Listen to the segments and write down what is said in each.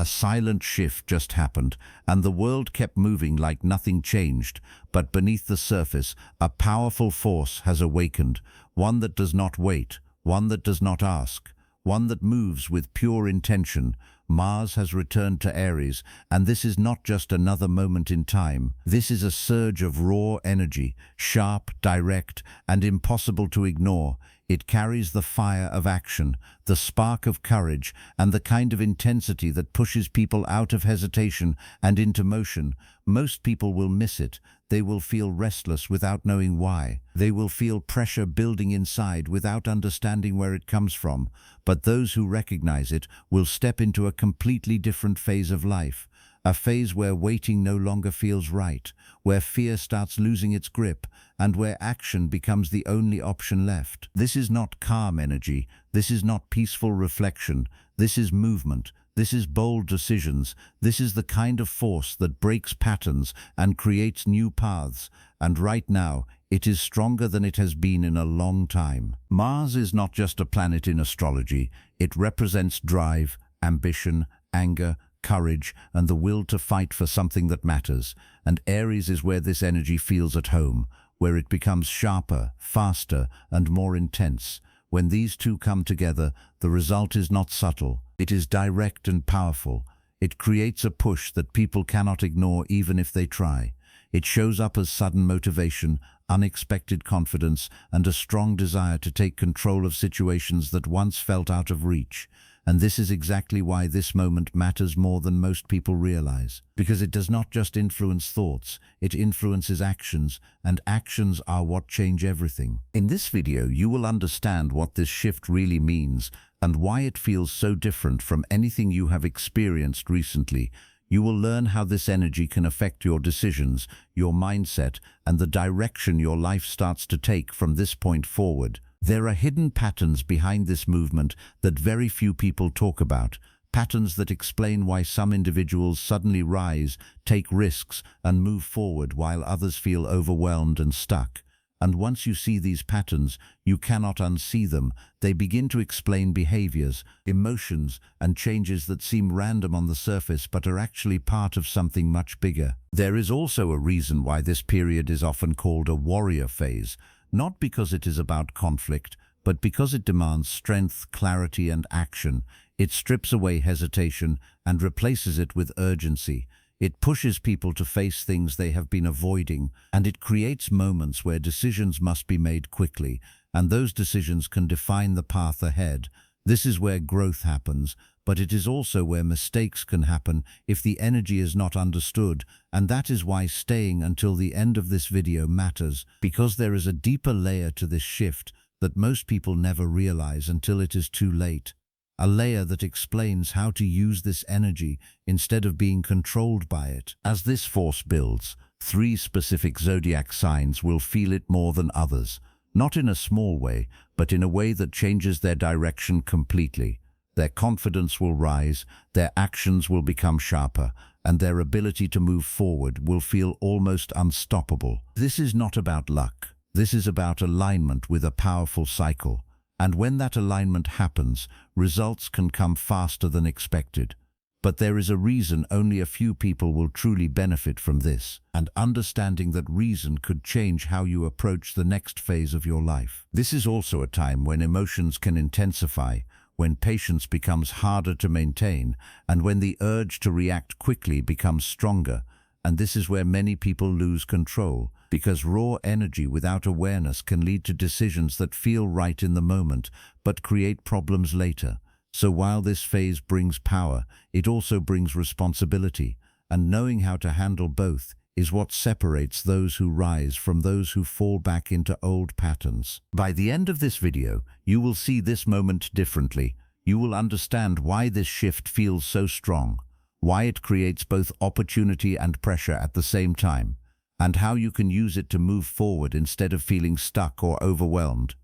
A silent shift just happened, and the world kept moving like nothing changed. But beneath the surface, a powerful force has awakened, one that does not wait, one that does not ask, one that moves with pure intention. Mars has returned to Aries, and this is not just another moment in time. This is a surge of raw energy, sharp, direct, and impossible to ignore. It carries the fire of action, the spark of courage, and the kind of intensity that pushes people out of hesitation and into motion. Most people will miss it. They will feel restless without knowing why. They will feel pressure building inside without understanding where it comes from. But those who recognize it will step into a completely different phase of life. A phase where waiting no longer feels right, where fear starts losing its grip, and where action becomes the only option left. This is not calm energy. This is not peaceful reflection. This is movement. This is bold decisions. This is the kind of force that breaks patterns and creates new paths. And right now, it is stronger than it has been in a long time. Mars is not just a planet in astrology. It represents drive, ambition, anger, courage, and the will to fight for something that matters. And Aries is where this energy feels at home, where it becomes sharper, faster, and more intense. When these two come together, the result is not subtle. It is direct and powerful. It creates a push that people cannot ignore even if they try. It shows up as sudden motivation, unexpected confidence, and a strong desire to take control of situations that once felt out of reach. And this is exactly why this moment matters more than most people realize. Because it does not just influence thoughts, it influences actions, and actions are what change everything. In this video, you will understand what this shift really means and why it feels so different from anything you have experienced recently. You will learn how this energy can affect your decisions, your mindset, and the direction your life starts to take from this point forward. There are hidden patterns behind this movement that very few people talk about, patterns that explain why some individuals suddenly rise, take risks, and move forward while others feel overwhelmed and stuck. And once you see these patterns, you cannot unsee them. They begin to explain behaviors, emotions, and changes that seem random on the surface but are actually part of something much bigger. There is also a reason why this period is often called a warrior phase. Not because it is about conflict, but because it demands strength, clarity, and action. It strips away hesitation and replaces it with urgency. It pushes people to face things they have been avoiding, and it creates moments where decisions must be made quickly, and those decisions can define the path ahead. This is where growth happens, but it is also where mistakes can happen if the energy is not understood, and that is why staying until the end of this video matters, because there is a deeper layer to this shift that most people never realize until it is too late. A layer that explains how to use this energy instead of being controlled by it. As this force builds, 3 specific zodiac signs will feel it more than others, not in a small way, but in a way that changes their direction completely. Their confidence will rise, their actions will become sharper, and their ability to move forward will feel almost unstoppable. This is not about luck. This is about alignment with a powerful cycle. And when that alignment happens, results can come faster than expected. But there is a reason only a few people will truly benefit from this, and understanding that reason could change how you approach the next phase of your life. This is also a time when emotions can intensify, when patience becomes harder to maintain, and when the urge to react quickly becomes stronger. And this is where many people lose control, because raw energy without awareness can lead to decisions that feel right in the moment, but create problems later. So while this phase brings power, it also brings responsibility, and knowing how to handle both is what separates those who rise from those who fall back into old patterns. By the end of this video, you will see this moment differently. You will understand why this shift feels so strong, why it creates both opportunity and pressure at the same time, and how you can use it to move forward instead of feeling stuck or overwhelmed.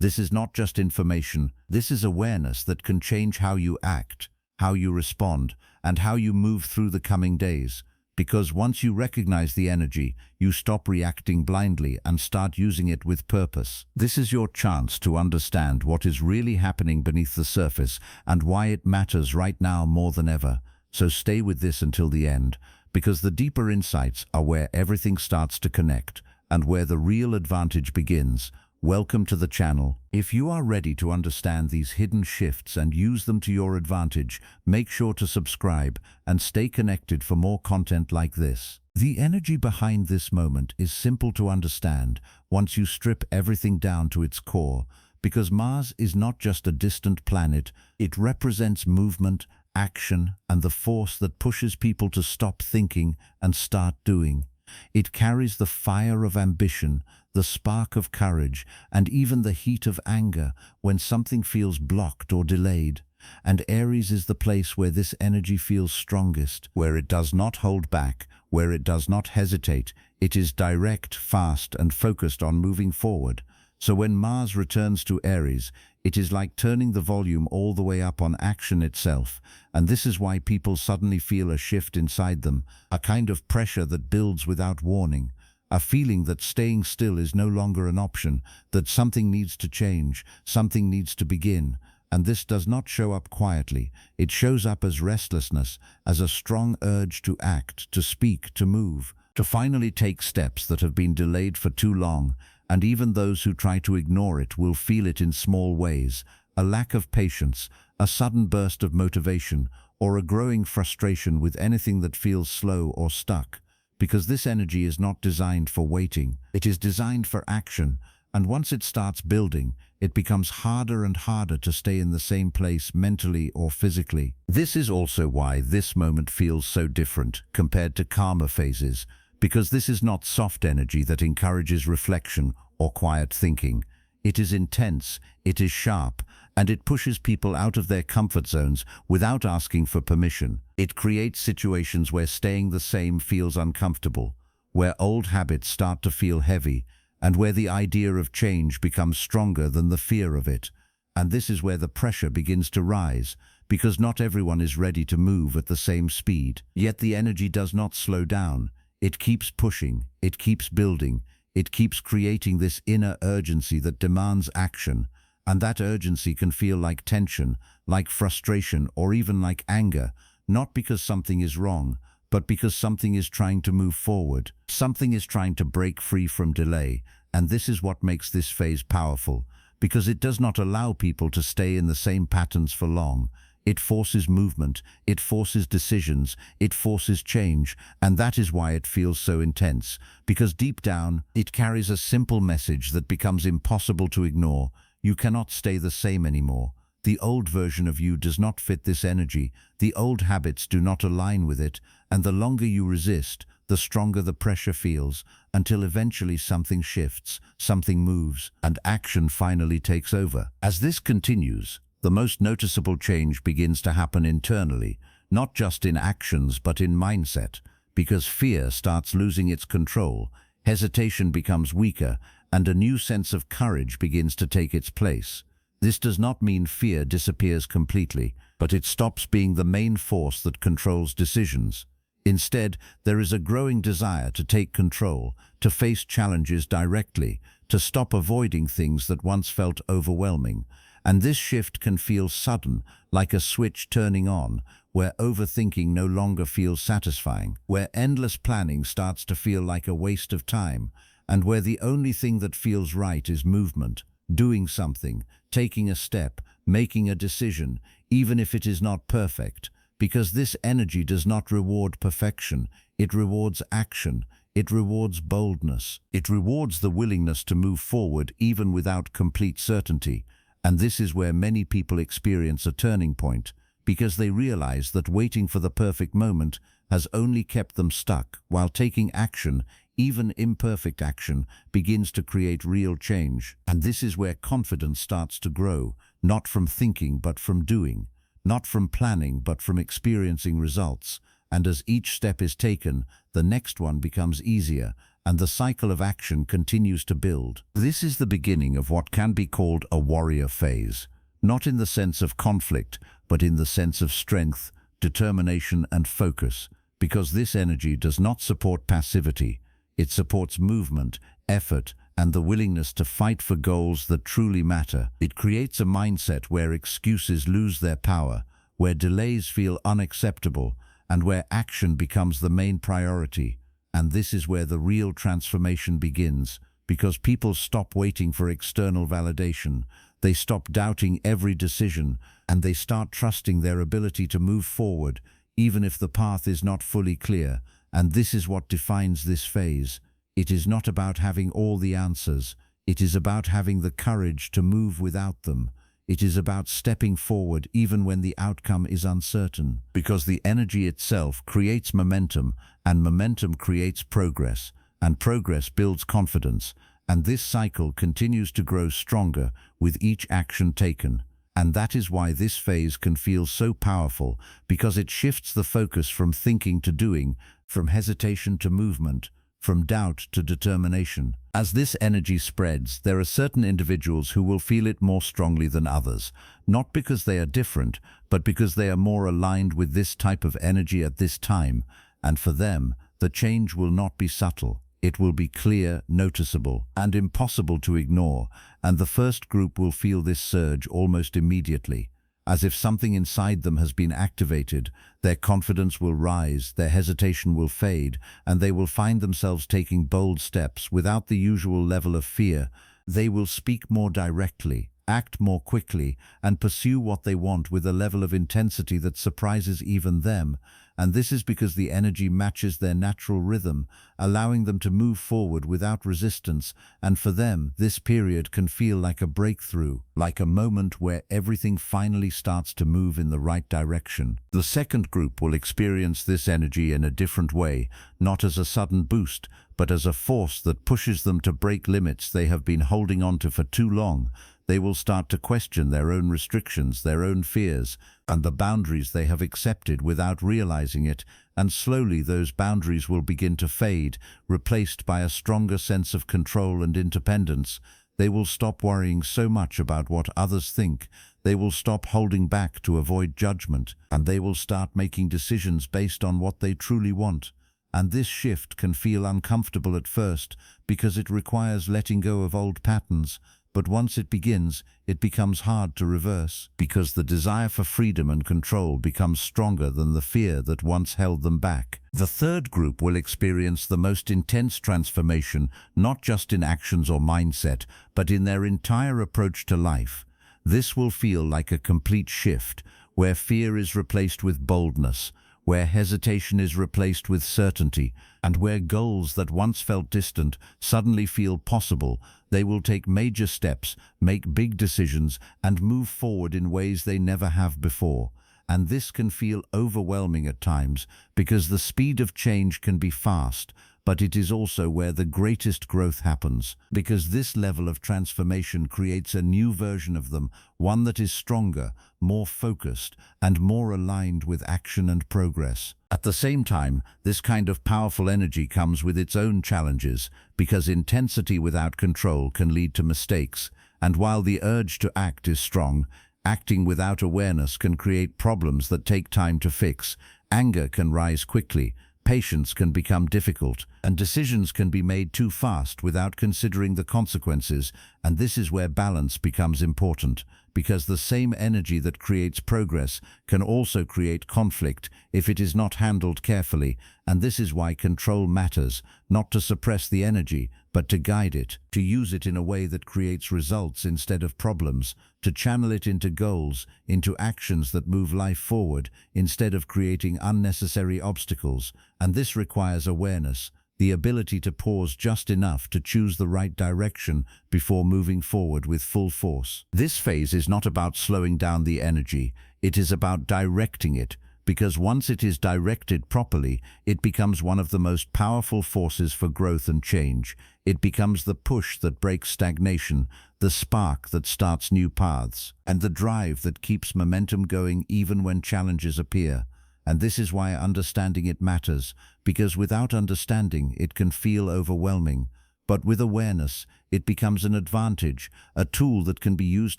This is not just information, this is awareness that can change how you act, how you respond, and how you move through the coming days. Because once you recognize the energy, you stop reacting blindly and start using it with purpose. This is your chance to understand what is really happening beneath the surface and why it matters right now more than ever. So stay with this until the end, because the deeper insights are where everything starts to connect and where the real advantage begins. Welcome to the channel. If you are ready to understand these hidden shifts and use them to your advantage, make sure to subscribe and stay connected for more content like this. The energy behind this moment is simple to understand once you strip everything down to its core, because Mars is not just a distant planet, it represents movement, action, and the force that pushes people to stop thinking and start doing. It carries the fire of ambition, the spark of courage, and even the heat of anger when something feels blocked or delayed. And Aries is the place where this energy feels strongest, where it does not hold back, where it does not hesitate. It is direct, fast, and focused on moving forward. So when Mars returns to Aries, it is like turning the volume all the way up on action itself. And this is why people suddenly feel a shift inside them, a kind of pressure that builds without warning, a feeling that staying still is no longer an option, that something needs to change, something needs to begin. And this does not show up quietly. It shows up as restlessness, as a strong urge to act, to speak, to move, to finally take steps that have been delayed for too long. And even those who try to ignore it will feel it in small ways: a lack of patience, a sudden burst of motivation, or a growing frustration with anything that feels slow or stuck. Because this energy is not designed for waiting, it is designed for action. And once it starts building, it becomes harder and harder to stay in the same place mentally or physically. This is also why this moment feels so different compared to calmer phases, because this is not soft energy that encourages reflection or quiet thinking. It is intense, it is sharp, and it pushes people out of their comfort zones without asking for permission. It creates situations where staying the same feels uncomfortable, where old habits start to feel heavy, and where the idea of change becomes stronger than the fear of it. And this is where the pressure begins to rise, because not everyone is ready to move at the same speed. Yet the energy does not slow down. It keeps pushing, it keeps building, it keeps creating this inner urgency that demands action. And that urgency can feel like tension, like frustration, or even like anger, not because something is wrong, but because something is trying to move forward. Something is trying to break free from delay. And this is what makes this phase powerful, because it does not allow people to stay in the same patterns for long. It forces movement, it forces decisions, it forces change, and that is why it feels so intense, because deep down, it carries a simple message that becomes impossible to ignore. You cannot stay the same anymore. The old version of you does not fit this energy, the old habits do not align with it, and the longer you resist, the stronger the pressure feels, until eventually something shifts, something moves, and action finally takes over. As this continues, the most noticeable change begins to happen internally, not just in actions but in mindset, because fear starts losing its control, hesitation becomes weaker, and a new sense of courage begins to take its place. This does not mean fear disappears completely, but it stops being the main force that controls decisions. Instead, there is a growing desire to take control, to face challenges directly, to stop avoiding things that once felt overwhelming. And this shift can feel sudden, like a switch turning on, where overthinking no longer feels satisfying, where endless planning starts to feel like a waste of time, and where the only thing that feels right is movement, doing something, taking a step, making a decision, even if it is not perfect. Because this energy does not reward perfection, it rewards action, it rewards boldness, it rewards the willingness to move forward even without complete certainty. And this is where many people experience a turning point, because they realize that waiting for the perfect moment has only kept them stuck, while taking action, even imperfect action, begins to create real change. And this is where confidence starts to grow, not from thinking but from doing, not from planning but from experiencing results. And as each step is taken, the next one becomes easier, and the cycle of action continues to build. This is the beginning of what can be called a warrior phase, not in the sense of conflict, but in the sense of strength, determination, and focus, because this energy does not support passivity. It supports movement, effort, and the willingness to fight for goals that truly matter. It creates a mindset where excuses lose their power, where delays feel unacceptable, and where action becomes the main priority. And this is where the real transformation begins, because people stop waiting for external validation. They stop doubting every decision, and they start trusting their ability to move forward, even if the path is not fully clear. And this is what defines this phase. It is not about having all the answers. It is about having the courage to move without them. It is about stepping forward even when the outcome is uncertain, because the energy itself creates momentum, and momentum creates progress, and progress builds confidence, and this cycle continues to grow stronger with each action taken. And that is why this phase can feel so powerful, because it shifts the focus from thinking to doing, from hesitation to movement, from doubt to determination. As this energy spreads, there are certain individuals who will feel it more strongly than others, not because they are different, but because they are more aligned with this type of energy at this time. And for them, the change will not be subtle. It will be clear, noticeable, and impossible to ignore. And the first group will feel this surge almost immediately. As if something inside them has been activated, their confidence will rise, their hesitation will fade, and they will find themselves taking bold steps without the usual level of fear. They will speak more directly, act more quickly, and pursue what they want with a level of intensity that surprises even them. And this is because the energy matches their natural rhythm, allowing them to move forward without resistance. And for them, this period can feel like a breakthrough, like a moment where everything finally starts to move in the right direction. The second group will experience this energy in a different way, not as a sudden boost, but as a force that pushes them to break limits they have been holding on to for too long. They will start to question their own restrictions, their own fears, and the boundaries they have accepted without realizing it, and slowly those boundaries will begin to fade, replaced by a stronger sense of control and independence. They will stop worrying so much about what others think. They will stop holding back to avoid judgment, and they will start making decisions based on what they truly want. And this shift can feel uncomfortable at first, because it requires letting go of old patterns. But once it begins, it becomes hard to reverse, because the desire for freedom and control becomes stronger than the fear that once held them back. The third group will experience the most intense transformation, not just in actions or mindset, but in their entire approach to life. This will feel like a complete shift, where fear is replaced with boldness, where hesitation is replaced with certainty, and where goals that once felt distant suddenly feel possible. They will take major steps, make big decisions, and move forward in ways they never have before. And this can feel overwhelming at times, because the speed of change can be fast, but it is also where the greatest growth happens, because this level of transformation creates a new version of them, one that is stronger, more focused, and more aligned with action and progress. At the same time, this kind of powerful energy comes with its own challenges, because intensity without control can lead to mistakes, and while the urge to act is strong, acting without awareness can create problems that take time to fix. Anger can rise quickly, patience can become difficult, and decisions can be made too fast without considering the consequences. And this is where balance becomes important, because the same energy that creates progress can also create conflict if it is not handled carefully. And this is why control matters, not to suppress the energy, but to guide it, to use it in a way that creates results instead of problems, to channel it into goals, into actions that move life forward, instead of creating unnecessary obstacles. And this requires awareness, the ability to pause just enough to choose the right direction before moving forward with full force. This phase is not about slowing down the energy, it is about directing it, because once it is directed properly, it becomes one of the most powerful forces for growth and change. It becomes the push that breaks stagnation, the spark that starts new paths, and the drive that keeps momentum going even when challenges appear. And this is why understanding it matters, because without understanding, it can feel overwhelming. But with awareness, it becomes an advantage, a tool that can be used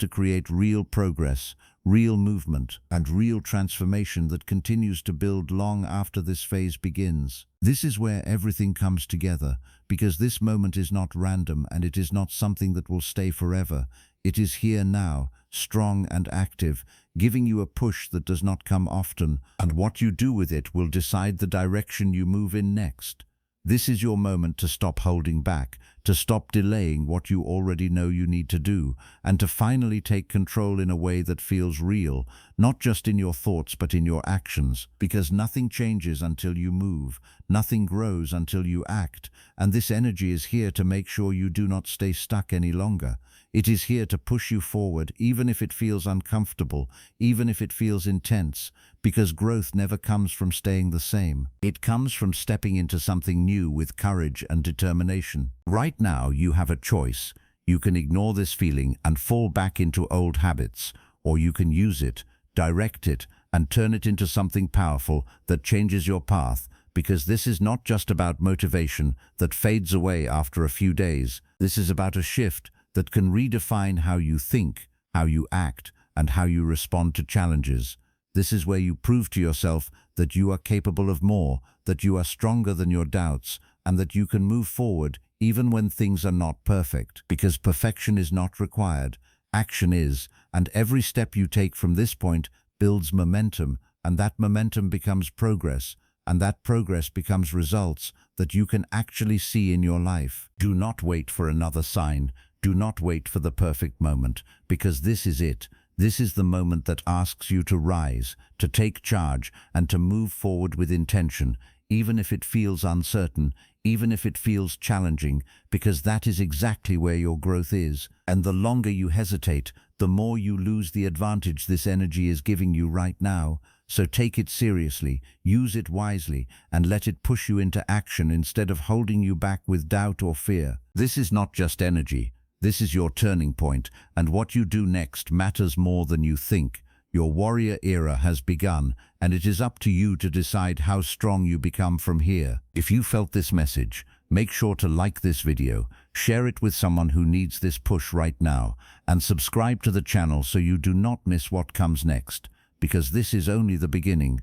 to create real progress, real movement, and real transformation that continues to build long after this phase begins. This is where everything comes together, because this moment is not random and it is not something that will stay forever. It is here now, strong and active, giving you a push that does not come often, and what you do with it will decide the direction you move in next. This is your moment to stop holding back, to stop delaying what you already know you need to do, and to finally take control in a way that feels real, not just in your thoughts but in your actions, because nothing changes until you move, nothing grows until you act, and this energy is here to make sure you do not stay stuck any longer. It is here to push you forward, even if it feels uncomfortable, even if it feels intense, because growth never comes from staying the same. It comes from stepping into something new with courage and determination. Right now, you have a choice. You can ignore this feeling and fall back into old habits, or you can use it, direct it, and turn it into something powerful that changes your path, because this is not just about motivation that fades away after a few days. This is about a shift that can redefine how you think, how you act, and how you respond to challenges. This is where you prove to yourself that you are capable of more, that you are stronger than your doubts, and that you can move forward even when things are not perfect. Because perfection is not required, action is, and every step you take from this point builds momentum, and that momentum becomes progress, and that progress becomes results that you can actually see in your life. Do not wait for another sign. Do not wait for the perfect moment, because this is it. This is the moment that asks you to rise, to take charge, and to move forward with intention, even if it feels uncertain, even if it feels challenging, because that is exactly where your growth is. And the longer you hesitate, the more you lose the advantage this energy is giving you right now. So take it seriously, use it wisely, and let it push you into action instead of holding you back with doubt or fear. This is not just energy. This is your turning point, and what you do next matters more than you think. Your warrior era has begun, and it is up to you to decide how strong you become from here. If you felt this message, make sure to like this video, share it with someone who needs this push right now, and subscribe to the channel so you do not miss what comes next, because this is only the beginning.